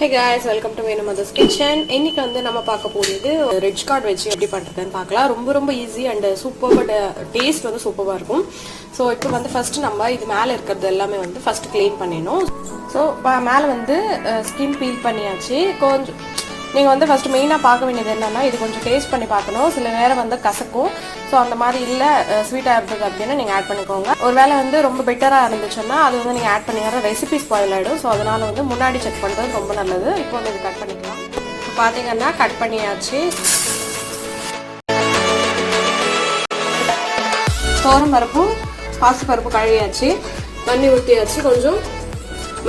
Hey guys, welcome to Mother's Kitchen. இன்னைக்கு வந்து நம்ம பார்க்க போறது ரிச் கார்ட் வெச்சு எப்படி பண்றதுன்னு பார்க்கலாம். ரொம்ப ஈஸி and சூப்பர் டேஸ்ட் வந்து சூப்பரா இருக்கும். சோ இப்போ வந்து ஃபர்ஸ்ட் நம்ம இது மேல இருக்குது எல்லாமே வந்து ஃபர்ஸ்ட் க்ளீன் பண்ணிடணும். சோ மேல வந்து ஸ்கின் பீல் பண்ணியாச்சு. கொஞ்சம் நீங்க வந்து ஃபர்ஸ்ட் மெயினா பார்க்க வேண்டியது என்னன்னா இது கொஞ்சம் டேஸ்ட் பண்ணி பார்க்கணும். சில நேரம் வந்து கசக்கும். சோ அந்த மாதிரி இல்ல ஸ்வீட்டா இருக்குது அப்படினா நீங்க ஆட் பண்ணிக்கோங்க. ஒருவேளை வந்து ரொம்ப பெட்டரா இருந்துச்சுன்னா அது வந்து நீங்க ஆட் பண்ணியற ரெசிபி ஸ்பாயில் ஆயிடும். சோ அதனால வந்து முன்னாடி செக் பண்றது ரொம்ப நல்லது. இப்போ வந்து இது கட் பண்ணிக்கலாம். பாத்தீங்கன்னா கட் பண்ணியாச்சு. தோரம் பருப்பு பாசி பருப்பு கழுவியாச்சு. தண்ணி ஊற்றியாச்சு. கொஞ்சம்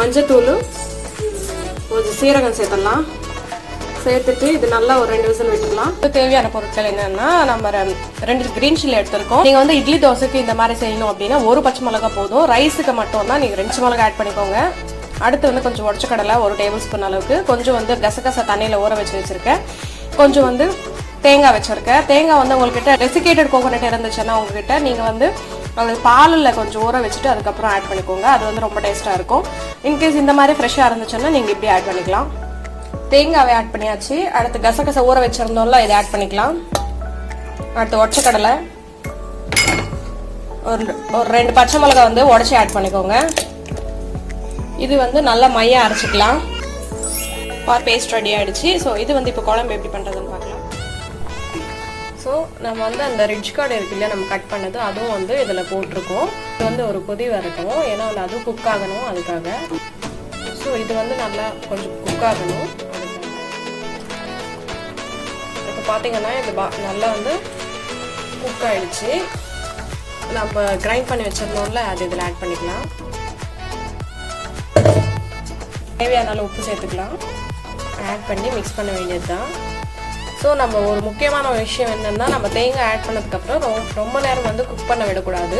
மஞ்சத்தூள் கொஞ்சம் சீரகம் சேர்த்துடலாம். சேர்த்துட்டு இது நல்லா ஒரு 2 விசில் விட்டுக்கலாம். தேவையான பொருட்கள் என்னன்னா நம்ம 2 கிரீன் சில்லி எடுத்துருக்கோம். நீங்க வந்து இட்லி தோசைக்கு இந்த மாதிரி செய்யணும் அப்படின்னா 1 பச்சை மிளகாய் போதும். ரைஸுக்கு மட்டும் தான் நீங்க 2 மிளகாய் ஆட் பண்ணிக்கோங்க. அடுத்து வந்து கொஞ்சம் உடச்ச கடலை 1 டேபிள் ஸ்பூன் அளவுக்கு, கொஞ்சம் வந்து கசகசா தண்ணியில ஊற வச்சிருக்கேன். கொஞ்சம் வந்து தேங்காய் வச்சிருக்கேன். தேங்காய் வந்து உங்ககிட்ட டெசிகேட்டட் கோகோனட் இருந்துச்சுன்னா உங்ககிட்ட நீங்க வந்து அது பாலில் கொஞ்சம் ஊற வச்சுட்டு அதுக்கப்புறம் ஆட் பண்ணிக்கோங்க. அது வந்து ரொம்ப டேஸ்டா இருக்கும். இன்கேஸ் இந்த மாதிரி ஃப்ரெஷ்ஷா இருந்துச்சுன்னா நீங்க இப்படி ஆட் பண்ணிக்கலாம். தேங்காவை ஆட் பண்ணியாச்சு. அடுத்து கசகசா ஊற வச்சிருந்தோம்ல இதை ஆட் பண்ணிக்கலாம். அடுத்து உடச்ச கடலை ஒரு 2 பச்சை மிளகாய் வந்து உடச்சி ஆட் பண்ணிக்கோங்க. இது வந்து நல்லா மையா அரைச்சிக்கலாம். பேஸ்ட் ரெடி ஆயிடுச்சு. ஸோ இது வந்து இப்போ குழம்பு எப்படி பண்றதுன்னு பார்க்கலாம். ஸோ நம்ம வந்து அந்த ரிச் கார்டு இருக்கு இல்லையா நம்ம கட் பண்ணது அதுவும் வந்து இதில் போட்டிருக்கோம். இது வந்து ஒரு கொதி வரட்டும். ஏன்னா வந்து அதுவும் குக் ஆகணும் அதுக்காக. ஸோ இது வந்து நல்லா கொஞ்சம் குக் ஆகணும். இப்போ பார்த்தீங்கன்னா இது நல்லா வந்து குக் ஆயிடுச்சு. நம்ம கிரைண்ட் பண்ணி வச்சிருந்தோம்ல அது இதில் ஆட் பண்ணிக்கலாம். தேவையான உப்பு சேர்த்துக்கலாம். ஆட் பண்ணி மிக்ஸ் பண்ண வேண்டியது தான். ஸோ நம்ம ஒரு முக்கியமான விஷயம் என்னென்னா நம்ம தேங்காய் ஆட் பண்ணதுக்கப்புறம் ரொம்ப நேரம் வந்து குக் பண்ண விடக்கூடாது.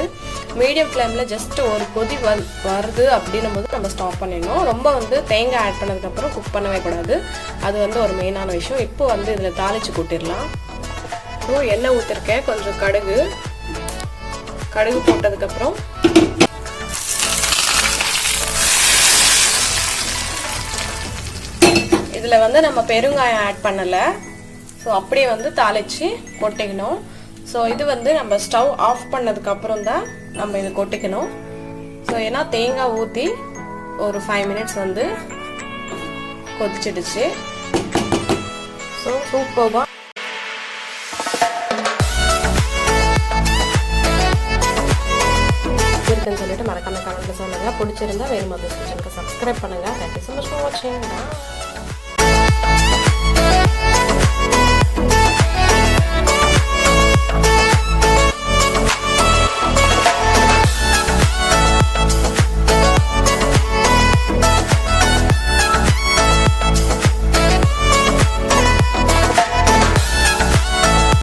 மீடியம் ஃப்ளேமில் ஜஸ்ட் ஒரு கொதி வருது அப்படின்னும் போது நம்ம ஸ்டாப் பண்ணிடணும். ரொம்ப வந்து தேங்காய் ஆட் பண்ணதுக்கப்புறம் குக் பண்ணவே கூடாது. அது வந்து ஒரு மெயினான விஷயம். இப்போ வந்து இதில் தாளித்து கூட்டிடலாம். ஸோ எண்ணெய் ஊற்றிருக்கேன். கொஞ்சம் கடுகு போட்டதுக்கப்புறம் இதில் வந்து நம்ம பெருங்காயம் ஆட் பண்ணலை. ஸோ அப்படியே வந்து தாளித்து கொட்டிக்கணும். ஸோ இது வந்து நம்ம ஸ்டவ் ஆஃப் பண்ணதுக்கு அப்புறம் தான் நம்ம இதை கொட்டிக்கணும். ஸோ ஏன்னா தேங்காய் ஊற்றி ஒரு 5 மினிட்ஸ் வந்து கொதிச்சிடுச்சு. ஸோ சூப்பராக இருக்குன்னு சொல்லிட்டு மறக்காம கமெண்ட்ல சொல்லுங்க. பிடிச்சிருந்தா வேறு மதர்ஸ் கிச்சனுக்கு சப்ஸ்கிரைப் பண்ணுங்க. தேங்க்யூ ஸோ மச் ஃபார் வாட்சிங்.